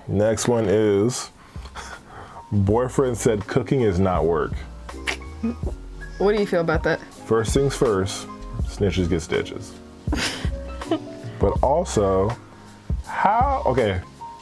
Next one is, boyfriend said cooking is not work. What do you feel about that? First things first, snitches get stitches. But also,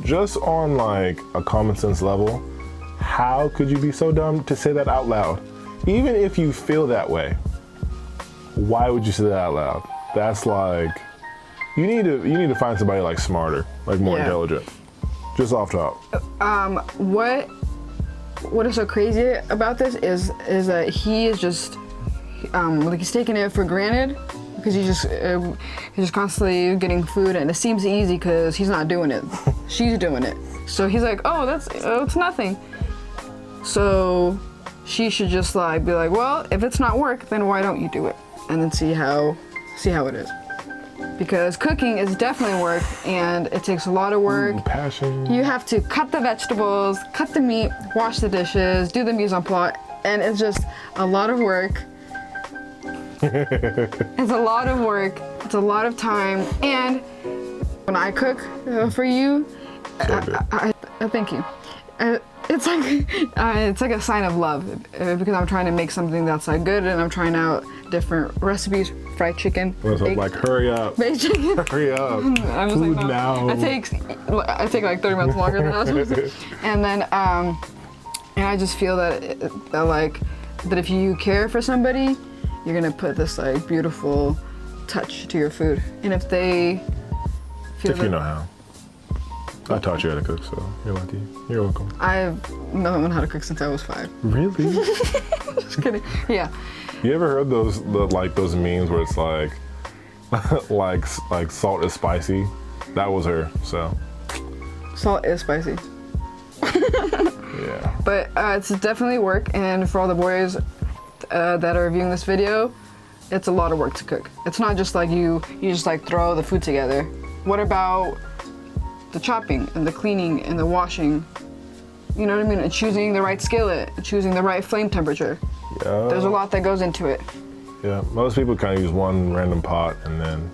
just on like a common sense level, how could you be so dumb to say that out loud? Even if you feel that way, why would you say that out loud? That's like, you need to find somebody like smarter, like more intelligent. Just off top. What is so crazy about this is that he is just like he's taking it for granted because he's just constantly getting food, and it seems easy because he's not doing it. She's doing it, so he's like, oh, it's nothing. So she should just like be like, well, if it's not work, then why don't you do it, and then see how it is. Because cooking is definitely work, and it takes a lot of work. Passion. You have to cut the vegetables, cut the meat, wash the dishes, do the mise en place, and it's just a lot of work. It's a lot of work. It's a lot of time. And when I cook for you, I thank you. It's like a sign of love because I'm trying to make something that's like good, and I'm trying out different recipes. Fried chicken. Like hurry up. Baked chicken. Hurry up. I'm just Food like, no. now. I take like 30 minutes longer than I was supposed to. And then and I just feel that if you care for somebody, you're gonna put this like beautiful touch to your food. And if they feel if you know how. I taught you how to cook, so you're lucky. You're welcome. I've known how to cook since I was 5. Really? Just kidding. Yeah. You ever heard those memes where it's like like salt is spicy? That was her, so. Salt is spicy. Yeah. But it's definitely work, and for all the boys that are viewing this video, it's a lot of work to cook. It's not just like you just like throw the food together. What about the chopping and the cleaning and the washing? You know what I mean? And choosing the right skillet, choosing the right flame temperature. Yeah. There's a lot that goes into it. Yeah, most people kind of use one random pot and then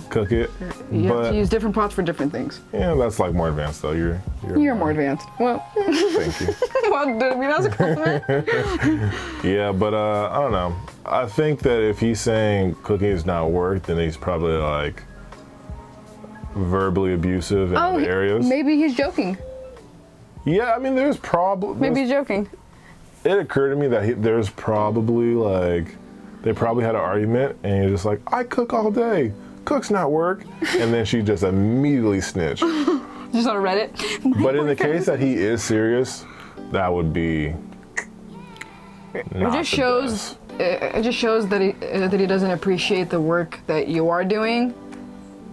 cook it. You have to use different pots for different things. Yeah, that's like more advanced though. You're more advanced. Well, thank you. Well, I mean, that's a compliment. Yeah, but I don't know. I think that if he's saying cooking is not work, then he's probably like verbally abusive in other areas. Maybe he's joking. Yeah, I mean, there's probably... Maybe he's joking. It occurred to me that there's probably like, they probably had an argument and he's just like, I cook all day. Cook's not work. And then she just immediately snitched. Just on Reddit. But in the case that he is serious, that would be not It just shows that he doesn't appreciate the work that you are doing.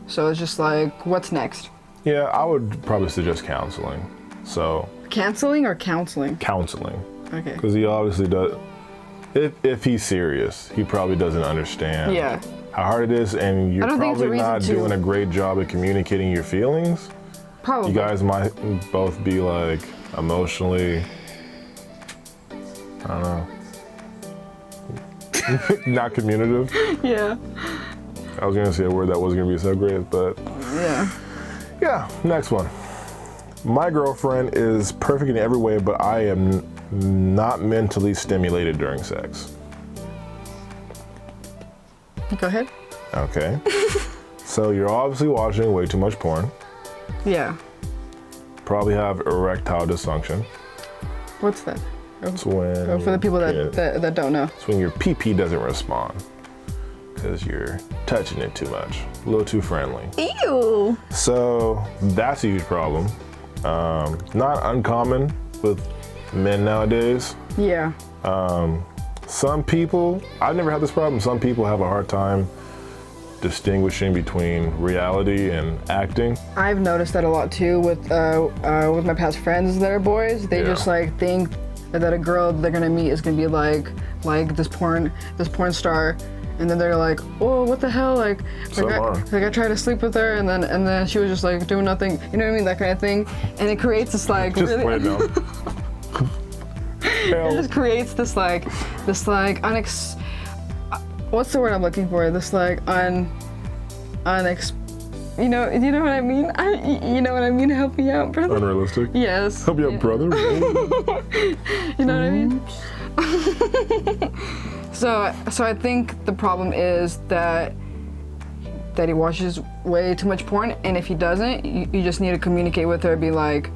So it's just like, what's next? Yeah, I would probably suggest counseling. So canceling or counseling? Counseling. Okay. Because he obviously does. If he's serious, he probably doesn't understand how hard it is, and you're probably not doing a great job at communicating your feelings. Probably. You guys might both be like emotionally, I don't know, not communicative. Yeah. I was gonna say a word that wasn't gonna be so great, but yeah. Next one. My girlfriend is perfect in every way, but I am not mentally stimulated during sex. Go ahead. Okay. So you're obviously watching way too much porn. Yeah. Probably have erectile dysfunction. What's that? It's when for the people that don't know. It's when your pee-pee doesn't respond because you're touching it too much, a little too friendly. Ew. So that's a huge problem. Not uncommon with men nowadays. Yeah. Some people, I've never had this problem, some people have a hard time distinguishing between reality and acting. I've noticed that a lot too with my past friends that are boys. They just like think that a girl they're gonna meet is gonna be like this porn star, and then they're like, oh, what the hell, like I tried to sleep with her, and then she was just like doing nothing, you know what I mean, that kind of thing, and it creates this like just really, it just creates this like what's the word I'm looking for? This like you know what I mean? You know what I mean? Help me out, brother. Unrealistic? Yes. Help you out, brother. You know what I mean? So I think the problem is that he watches way too much porn, and if he doesn't, you just need to communicate with her, be like,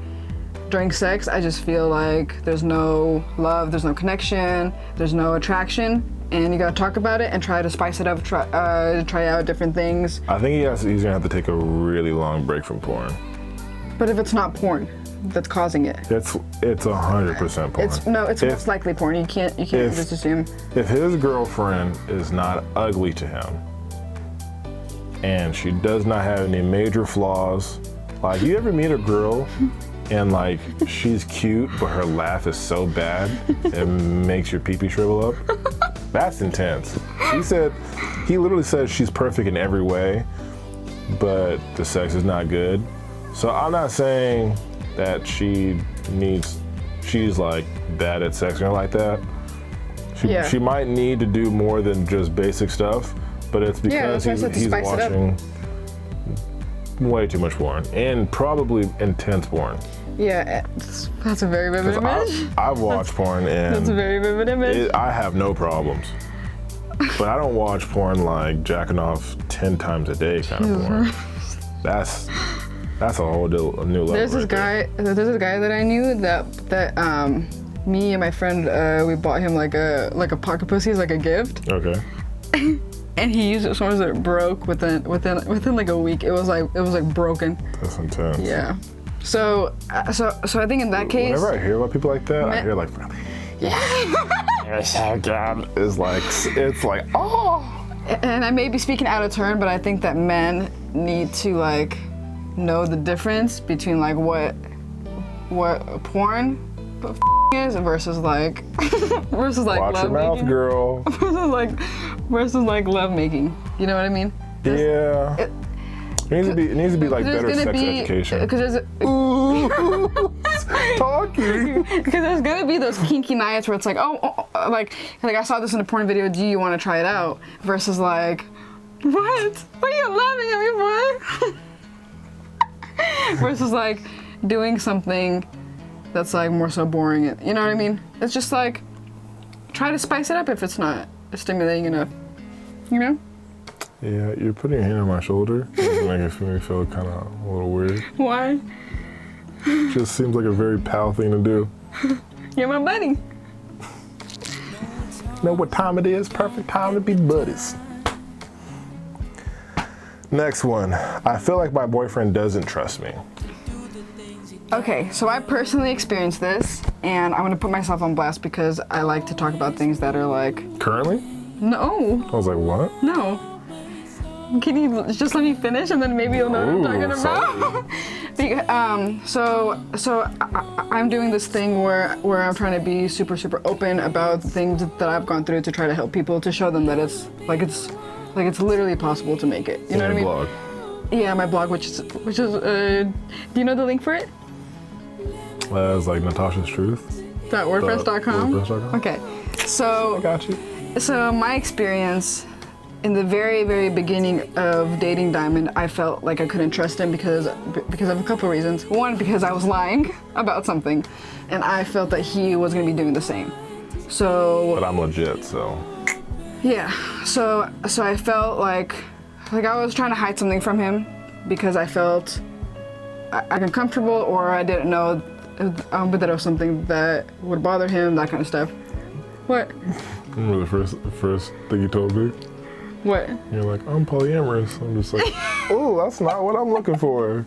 during sex, I just feel like there's no love, there's no connection, there's no attraction, and you gotta talk about it and try to spice it up, try out different things. I think he's gonna have to take a really long break from porn. But if it's not porn that's causing it, It's 100% porn. It's most likely porn. You can't just assume. If his girlfriend is not ugly to him, and she does not have any major flaws, like, you ever meet a girl and like she's cute but her laugh is so bad it makes your pee-pee shrivel up? That's intense. He literally said she's perfect in every way, but the sex is not good. So I'm not saying that she's like bad at sex or anything like that. She might need to do more than just basic stuff, but it's because he's watching way too much porn, and probably intense porn. Yeah, that's a very vivid image. I've watched porn, and that's a very vivid image. I have no problems. But I don't watch porn like jacking off 10 times a day kind of porn. That's a whole new level. There's this guy that I knew that me and my friend we bought him like a pocket pussy as like a gift. Okay. And he used it as soon as it broke within like a week. It was like broken. That's intense. Yeah. So I think in that case, whenever I hear about people like that, I hear like, yeah, it's like, oh. And I may be speaking out of turn, but I think that men need to like know the difference between like what porn is versus like watch love your mouth, making. girl. versus like love making. You know what I mean? Yeah. It needs to be like better sex education. Because there's talking. Because there's gonna be those kinky nights where it's like, like I saw this in a porn video. Do you want to try it out? Versus like, what are you laughing at me for? Versus like doing something that's like more so boring. You know what I mean? It's just like, try to spice it up if it's not stimulating enough. You know? Yeah, you're putting your hand on my shoulder. It's making me feel kind of a little weird. Why? Just seems like a very pal thing to do. You're my buddy. Know what time it is? Perfect time to be buddies. Next one. I feel like my boyfriend doesn't trust me. Okay, so I personally experienced this, and I'm gonna put myself on blast because I like to talk about things that are like... Currently? No. I was like, what? No. Can you just let me finish, and then maybe you'll know what I'm talking about? So I'm doing this thing where I'm trying to be super open about the things that I've gone through to try to help people, to show them that it's literally possible to make it. You know what I mean? Blog. Yeah, my blog, which is do you know the link for it? It's like Natasha's Truth. .wordpress.com. WordPress.com. Okay, so I got you. So my experience in the very, very beginning of dating Diamond, I felt like I couldn't trust him because of a couple of reasons. One, because I was lying about something, and I felt that he was going to be doing the same. So. But I'm legit, so. Yeah. So I felt like I was trying to hide something from him because I felt uncomfortable, or I didn't know but that it was something that would bother him, that kind of stuff. What? Remember the first thing you told me? What? You're like, I'm polyamorous. I'm just like, oh, that's not what I'm looking for.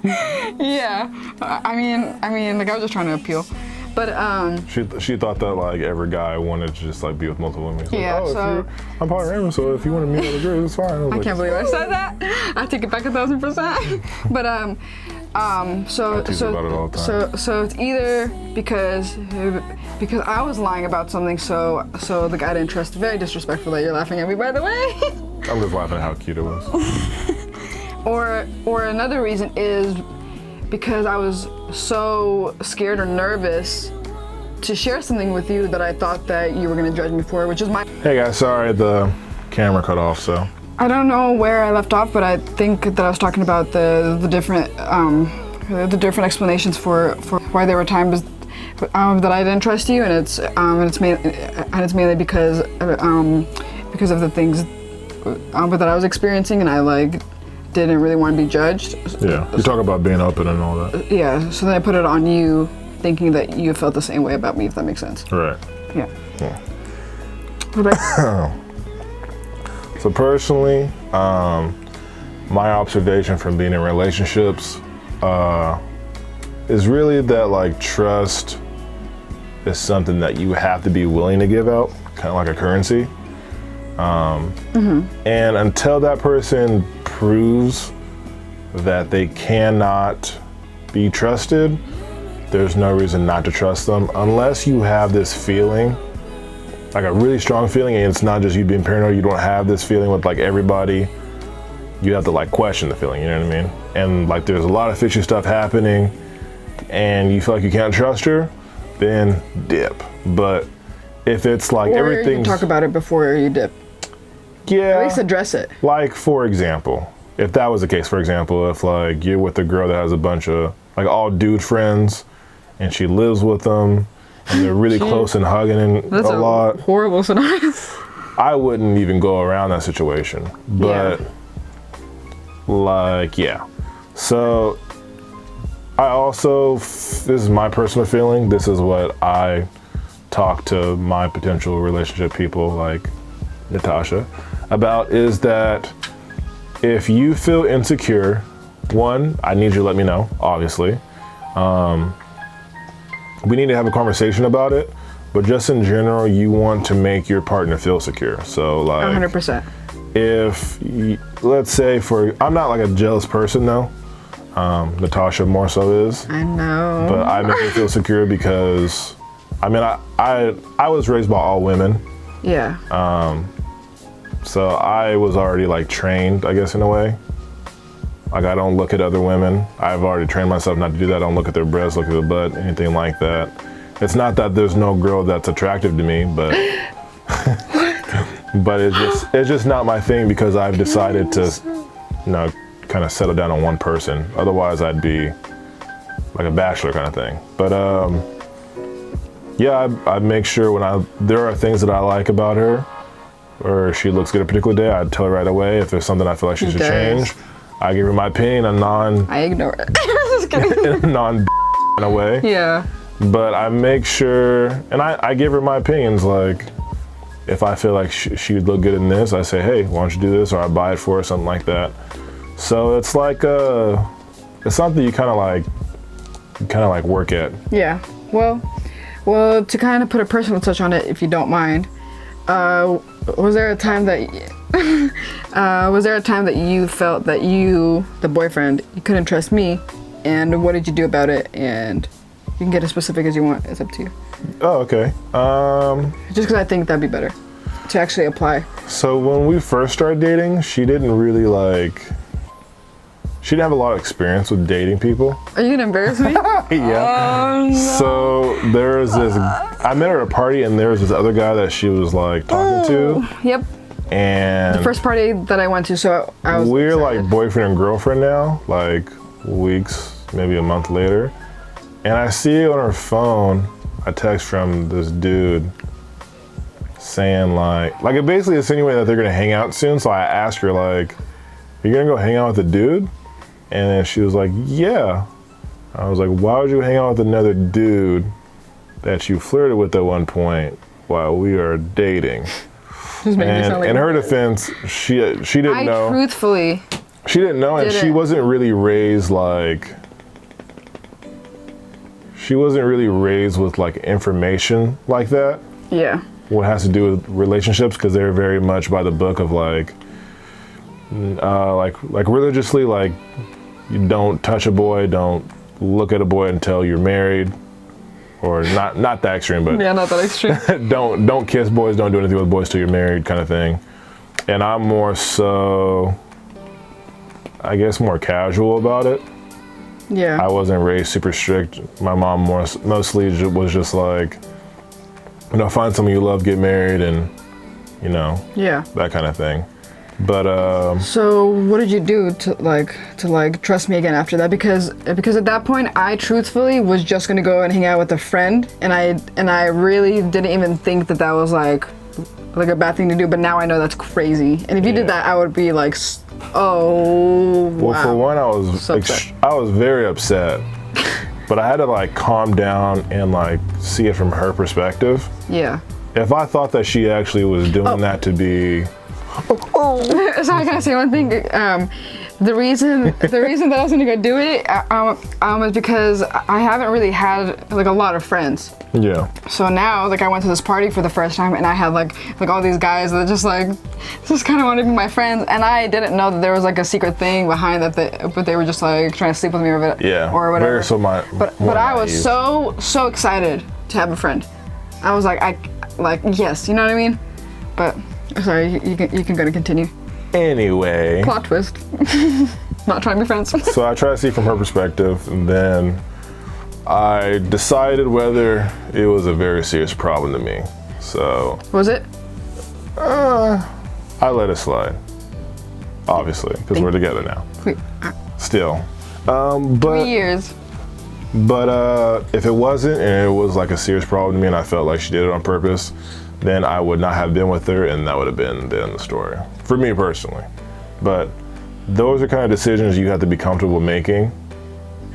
Yeah, I mean, like I was just trying to appeal, but She thought that like every guy wanted to just like be with multiple women. Yeah, like, so I'm polyamorous, so if you want to meet other girls, it's fine. I can't believe I said that. I take it back 1,000%. But so I tease about it all the time. So it's either because I was lying about something, so the guy didn't trust. Very disrespectful that you're laughing at me, by the way. I'm just laughing at how cute it was. Or another reason is because I was so scared or nervous to share something with you that I thought that you were gonna judge me for, which is my. Hey guys, sorry the camera cut off, so I don't know where I left off, but I think that I was talking about the different explanations for why there were times that I didn't trust you, and it's mainly because of the things that I was experiencing, and I like didn't really want to be judged. Yeah, you talk about being open and all that. Yeah, so then I put it on you, thinking that you felt the same way about me, if that makes sense. Right. Yeah. What about So personally, my observation from being in relationships is really that like trust is something that you have to be willing to give out, kind of like a currency. And until that person proves that they cannot be trusted, there's no reason not to trust them, unless you have this feeling, like a really strong feeling, and it's not just you being paranoid. You don't have this feeling with like everybody. You have to like question the feeling, you know what I mean? And like there's a lot of fishy stuff happening and you feel like you can't trust her, then dip. But if it's like everything, talk about it before you dip. Yeah. At least address it. Like for example, if that was the case, for example, if like you're with a girl that has a bunch of like all dude friends and she lives with them and they're really close and hugging and That's a lot. Horrible scenario. I wouldn't even go around that situation. But like, yeah. So I also, this is my personal feeling. This is what I talk to my potential relationship people like Natasha about, is that if you feel insecure, one, I need you to let me know, obviously. We need to have a conversation about it, but just in general, you want to make your partner feel secure. So like 100%. If, let's say I'm not like a jealous person though. Natasha more so is. I know. But I make her feel secure because, I mean, I was raised by all women. Yeah. So I was already like trained, I guess, in a way. Like I don't look at other women. I've already trained myself not to do that. I don't look at their breasts, look at their butt, anything like that. It's not that there's no girl that's attractive to me, but but it's just not my thing, because I've decided to, you know, kind of settle down on one person. Otherwise I'd be like a bachelor kind of thing. But yeah, I make sure there are things that I like about her, or she looks good a particular day, I'd tell her right away. If there's something I feel like she should change, I give her my opinion, I ignore it. Just kidding. In a non way. Yeah. But I make sure, and I give her my opinions. Like, if I feel like she would look good in this, I say, hey, why don't you do this? Or I buy it for her, something like that. So it's like it's something you kind of like work at. Yeah. Well, to kind of put a personal touch on it, if you don't mind, was there a time that you felt that the boyfriend, you couldn't trust me, and what did you do about it? And you can get as specific as you want. It's up to you. Oh, okay. Just because I think that'd be better to actually apply. So when we first started dating, she didn't have a lot of experience with dating people. Are you gonna embarrass me? Yeah. No. So there was this, I met her at a party, and there was this other guy that she was like talking to. Yep. And the first party that I went to, so I was we're excited. like boyfriend and girlfriend now, like weeks, maybe a month later. And I see on her phone a text from this dude saying like it basically insinuated that they're gonna hang out soon. So I asked her like, "You gonna go hang out with the dude?" And then she was like, "Yeah." I was like, "Why would you hang out with another dude that you flirted with at one point while we are dating?" And in her defense, she didn't know. Truthfully, she didn't know, and she wasn't really raised with like information like that. Yeah. What has to do with relationships, because they're very much by the book of like religiously, like you don't touch a boy, don't look at a boy until you're married, or not that extreme, but yeah, not that extreme. don't kiss boys, don't do anything with boys till you're married, kind of thing. And I'm more so, I guess, more casual about it. Yeah. I wasn't raised super strict. My mom mostly was just like, you know, find someone you love, get married, and, you know, yeah, that kind of thing. But So what did you do to trust me again after that? Because at that point I truthfully was just gonna go and hang out with a friend, and I really didn't even think that was like a bad thing to do. But now I know that's crazy. And if you did that, I would be like, oh wow. Well, for one, I was So upset. I was very upset, but I had to like calm down and like see it from her perspective. Yeah. If I thought that she actually was doing that to be, Sorry, can I say one thing? The reason that I was gonna go do it was because I haven't really had like a lot of friends. yeah, So now, like, I went to this party for the first time, and I had like all these guys that just kind of wanted to be my friends, and I didn't know that there was like a secret thing behind that. But they were just like trying to sleep with me or whatever. But I was so excited to have a friend. I was like, yes, you know what I mean? But sorry, you can go to continue. Anyway. Plot twist. Not trying to be friends. So I tried to see from her perspective, and then I decided whether it was a very serious problem to me. So Was it? I let it slide. Obviously, because we're together now. Wait, Still. 3 But years. if it wasn't, and it was like a serious problem to me, and I felt like she did it on purpose, then I would not have been with her, and that would have been the end of the story. For me personally. But those are kind of decisions you have to be comfortable making,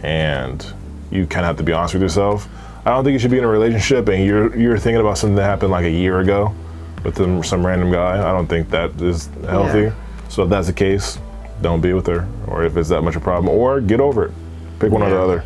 and you kind of have to be honest with yourself. I don't think you should be in a relationship and you're thinking about something that happened like a year ago with some random guy. I don't think that is healthy. Yeah. So if that's the case, don't be with her, or if it's that much a problem, or get over it. Pick one or the other.